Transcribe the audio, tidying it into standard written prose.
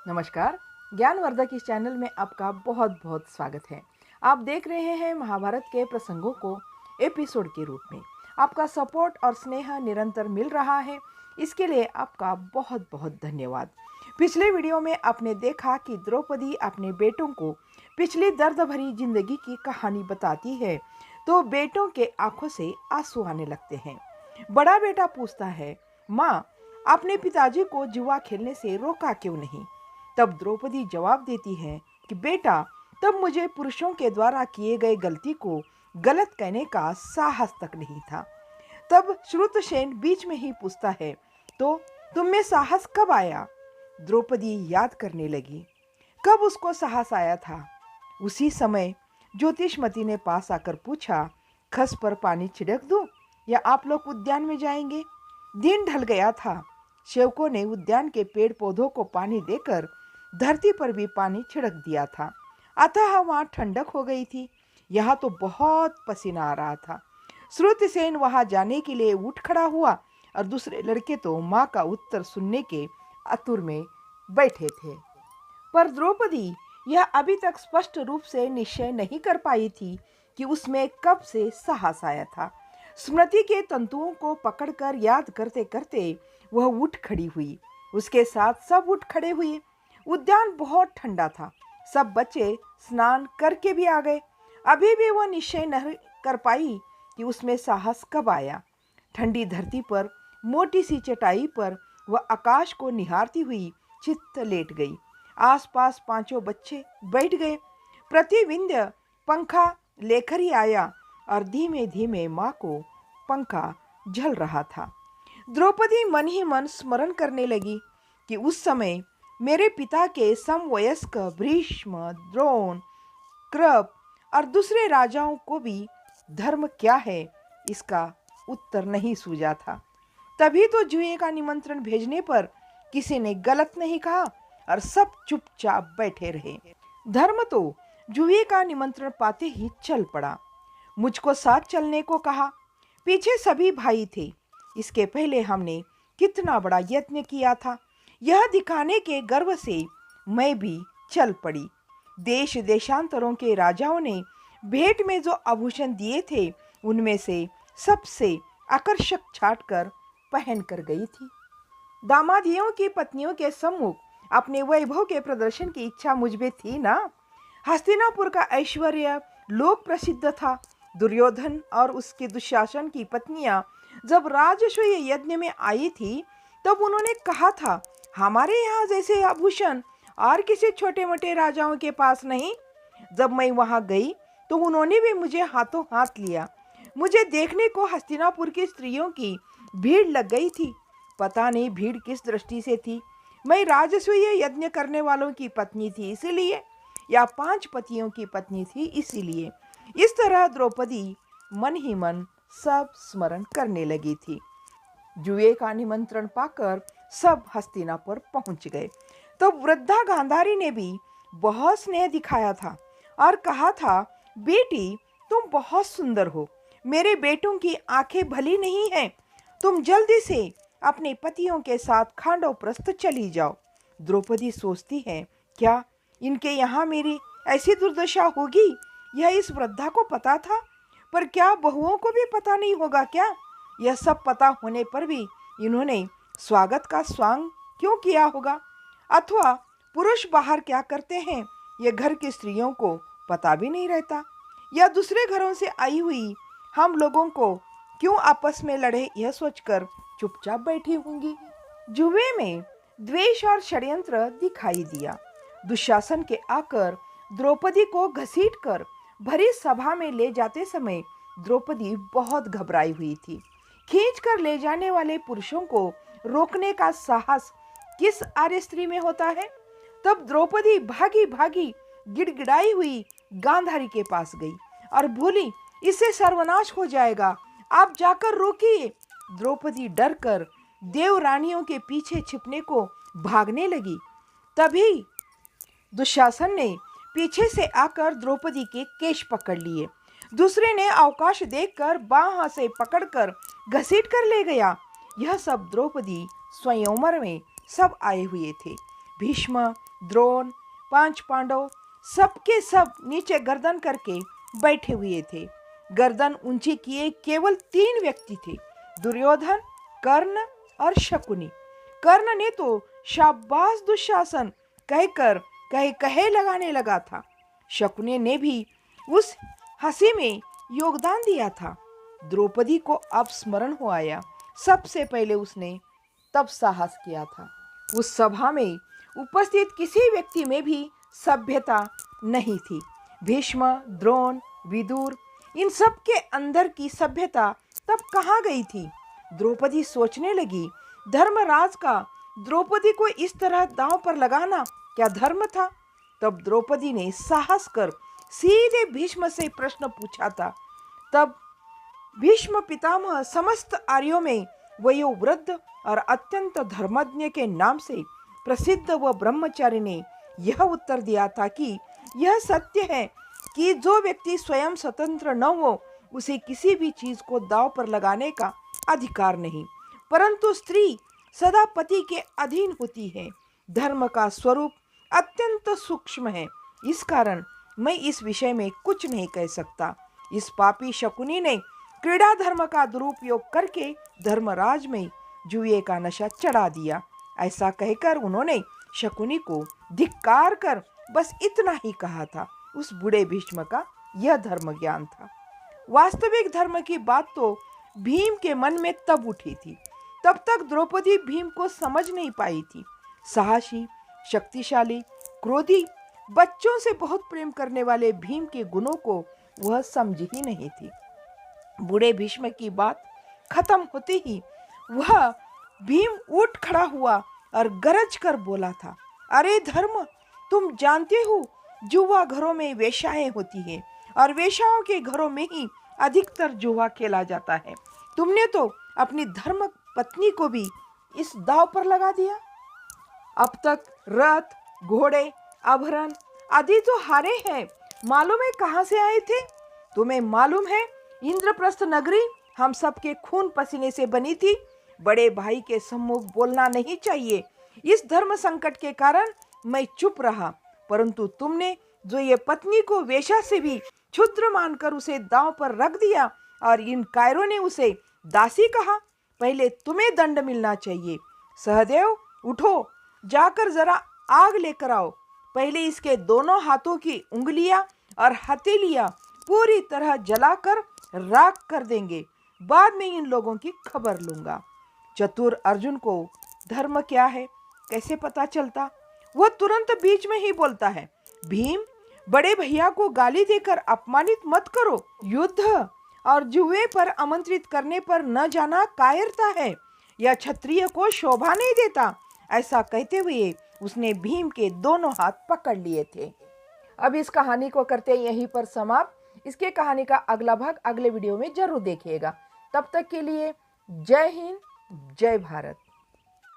नमस्कार। ज्ञानवर्धक इस चैनल में आपका बहुत बहुत स्वागत है। आप देख रहे हैं महाभारत के प्रसंगों को एपिसोड के रूप में। आपका सपोर्ट और स्नेह निरंतर मिल रहा है, इसके लिए आपका बहुत बहुत धन्यवाद। पिछले वीडियो में आपने देखा कि द्रौपदी अपने बेटों को पिछली दर्द भरी जिंदगी की कहानी बताती है तो बेटों के आंखों से आंसू आने लगते हैं। बड़ा बेटा पूछता है, माँ, आपने पिताजी को जुआ खेलने से रोका क्यों नहीं? तब द्रौपदी जवाब देती है कि बेटा, तब मुझे पुरुषों के द्वारा किए गए गलती को गलत कहने का साहस तक नहीं था। तब श्रुतसेन बीच में ही पूछता है, तो तुम में साहस कब आया? द्रौपदी याद करने लगी। कब उसको साहस आया था? उसी समय ज्योतिषमती ने पास आकर पूछा, खस पर पानी छिड़क दूं या आप लोग उद्यान में जाएंगे? दिन ढल गया था। सेवकों ने उद्यान के पेड़ पौधों को पानी देकर धरती पर भी पानी छिड़क दिया था। अतः वहां ठंडक हो गई थी। यहाँ तो बहुत पसीना आ रहा था। श्रुतसेन वहां जाने के लिए उठ खड़ा हुआ और दूसरे लड़के तो माँ का उत्तर सुनने के आतुर में बैठे थे। पर द्रौपदी यह अभी तक स्पष्ट रूप से निश्चय नहीं कर पाई थी कि उसमें कब से साहस आया था। स्मृति के तंतुओं को पकड़कर याद करते करते वह उठ खड़ी हुई। उसके साथ सब उठ खड़े हुए। उद्यान बहुत ठंडा था। सब बच्चे स्नान करके भी आ गए। अभी भी वह निश्चय नहीं कर पाई कि उसमें साहस कब आया। ठंडी धरती पर मोटी सी चटाई पर वह आकाश को निहारती हुई चित्त लेट गई। आसपास पांचों बच्चे बैठ गए। प्रतिविंध्य पंखा लेकर ही आया और धीमे धीमे माँ को पंखा झल रहा था। द्रौपदी मन ही मन स्मरण करने लगी कि उस समय मेरे पिता के समवयस्क भीष्म, द्रोण, कृप और दूसरे राजाओं को भी धर्म क्या है इसका उत्तर नहीं सूझा था। तभी तो जुए का निमंत्रण भेजने पर किसी ने गलत नहीं कहा और सब चुपचाप बैठे रहे। धर्म तो जुए का निमंत्रण पाते ही चल पड़ा। मुझको साथ चलने को कहा। पीछे सभी भाई थे। इसके पहले हमने कितना बड़ा यत्न किया था, यह दिखाने के गर्व से मैं भी चल पड़ी। देश देशांतरों के राजाओं ने भेंट में जो आभूषण दिए थे उनमें से सबसे आकर्षक छाट कर पहन कर गई थी। दामादियों की पत्नियों के सम्मुख अपने वैभव के प्रदर्शन की इच्छा मुझ में थी ना। हस्तिनापुर का ऐश्वर्य लोक प्रसिद्ध था। दुर्योधन और उसके दुशासन की पत्नियां जब राजसूय यज्ञ में आई थी तब उन्होंने कहा था, हमारे यहाँ जैसे आभूषण और किसी छोटे मोटे राजाओं के पास नहीं। जब मैं वहां गई तो उन्होंने भी मुझे हाथों हाथ लिया। मुझे देखने को हस्तिनापुर की स्त्रियों की भीड़ लग गई थी। पता नहीं भीड़ किस दृष्टि से थी। मैं राजसूय यज्ञ करने वालों की पत्नी थी इसीलिए, या 5 पतियों की पत्नी थी इसीलिए। इस तरह द्रौपदी मन ही मन सब स्मरण करने लगी थी। जुए का निमंत्रण पाकर सब हस्तिनापुर पहुंच गए। तो वृद्धा गांधारी ने भी बहुत स्नेह दिखाया था और कहा था, बेटी तुम बहुत सुंदर हो। मेरे बेटों की आंखें भली नहीं हैं। तुम जल्दी से अपने पतियों के साथ खांडवप्रस्थ चली जाओ। द्रौपदी सोचती है, क्या इनके यहाँ मेरी ऐसी दुर्दशा होगी? यह इस वृद्धा को पता था, पर क्या बहुओं को भी पता नहीं होगा क्या? यह सब पता होने पर भी इन्होंने स्वागत का स्वांग क्यों किया होगा? अथवा पुरुष बाहर क्या करते हैं यह घर की स्त्रियों को पता भी नहीं रहता, या दूसरे घरों से आई हुई हम लोगों को क्यों आपस में लड़े यह सोचकर चुपचाप बैठी होंगी। जुए में द्वेष और षड्यंत्र दिखाई दिया। दुशासन के आकर द्रौपदी को घसीटकर भरी सभा में ले जाते समय द्रौपदी बहुत घबराई हुई थी। खींचकर ले जाने वाले पुरुषों को रोकने का साहस किस आर्य स्त्री में होता है? तब द्रौपदी भागी भागी गिड़गिड़ाई हुई गांधारी के पास गई और बोली, इससे सर्वनाश हो जाएगा, आप जाकर रोकिए। द्रौपदी डरकर देवरानियों के पीछे छिपने को भागने लगी। तभी दुशासन ने पीछे से आकर द्रौपदी के केश पकड़ लिए। दूसरे ने अवकाश देखकर बाह से पकड़कर घसीट कर ले गया। यह सब द्रौपदी स्वयंवर में सब आए हुए थे। भीष्म, द्रोण, 5 पांडव सबके सब नीचे गर्दन करके बैठे हुए थे। गर्दन ऊंची किए केवल 3 व्यक्ति थे, दुर्योधन, कर्ण और शकुनी। कर्ण ने तो शाबाश दुशासन कहकर कहे कहे लगाने लगा था। शकुनी ने भी उस हंसी में योगदान दिया था। द्रौपदी को अब स्मरण हो आया, सबसे पहले उसने तब साहस किया था। उस सभा में उपस्थित किसी व्यक्ति में भी सभ्यता नहीं थी। भीष्म, द्रोण, विदुर, इन सब के अंदर की सभ्यता तब कहाँ गई थी? द्रौपदी सोचने लगी, धर्मराज का द्रौपदी को इस तरह दांव पर लगाना क्या धर्म था? तब द्रौपदी ने साहस कर सीधे भीष्म से प्रश्न पूछा था। तब भीष्म पितामह समस्त आर्यों में वयोवृद्ध और अत्यंत धर्मज्ञ के नाम से प्रसिद्ध व ब्रह्मचारी ने यह उत्तर दिया था कि यह सत्य है कि जो व्यक्ति स्वयं स्वतंत्र न हो उसे किसी भी चीज को दांव पर लगाने का अधिकार नहीं, परंतु स्त्री सदा पति के अधीन होती है। धर्म का स्वरूप अत्यंत सूक्ष्म है, इस कारण मैं इस विषय में कुछ नहीं कह सकता। इस पापी शकुनी ने क्रीड़ा धर्म का दुरुपयोग करके धर्मराज में जुए का नशा चढ़ा दिया। ऐसा कहकर उन्होंने शकुनी को धिक्कार कर बस इतना ही कहा था। उस बूढ़े भीष्म का यह धर्म ज्ञान था। वास्तविक धर्म की बात तो भीम के मन में तब उठी थी। तब तक द्रौपदी भीम को समझ नहीं पाई थी। साहसी, शक्तिशाली, क्रोधी, बच्चों से बहुत प्रेम करने वाले भीम के गुणों को वह समझ ही नहीं थी। बूढ़े भीष्म की बात खत्म होते ही वह भीम उठ खड़ा हुआ और गरज कर बोला था, अरे धर्म, तुम जानते हो जुआ घरों में वेश्याएं होती हैं और वेश्याओं के घरों में ही अधिकतर जुआ खेला जाता है। तुमने तो अपनी धर्म पत्नी को भी इस दांव पर लगा दिया। अब तक रथ, घोड़े, आभरण आदि तो हारे हैं, मालूम है कहाँ से आए थे? तुम्हें मालूम है इंद्रप्रस्थ नगरी हम सबके खून पसीने से बनी थी। बड़े भाई के सम्मुख बोलना नहीं चाहिए। इस धर्म संकट के कारण मैं चुप रहा, परंतु तुमने जो ये पत्नी को वेश्या से भी क्षुद्र मानकर उसे दांव पर रख दिया और इन कायरों ने उसे दासी कहा, पहले तुम्हें दंड मिलना चाहिए। सहदेव उठो, जाकर जरा आग लेकर आओ। पहले इसके दोनों हाथों की उंगलियां और हथेलियां पूरी तरह जलाकर राख कर देंगे, बाद में इन लोगों की खबर लूंगा। चतुर अर्जुन को धर्म क्या है कैसे पता चलता? वह तुरंत बीच में ही बोलता है, भीम, बड़े भैया को गाली देकर अपमानित मत करो। युद्ध और जुए पर आमंत्रित करने पर न जाना कायरता है, यह क्षत्रिय को शोभा नहीं देता। ऐसा कहते हुए उसने भीम के दोनों हाथ पकड़ लिए थे। अब इस कहानी को करते यहीं पर समाप्त। इसके कहानी का अगला भाग अगले वीडियो में जरूर देखिएगा। तब तक के लिए जय हिंद, जय भारत।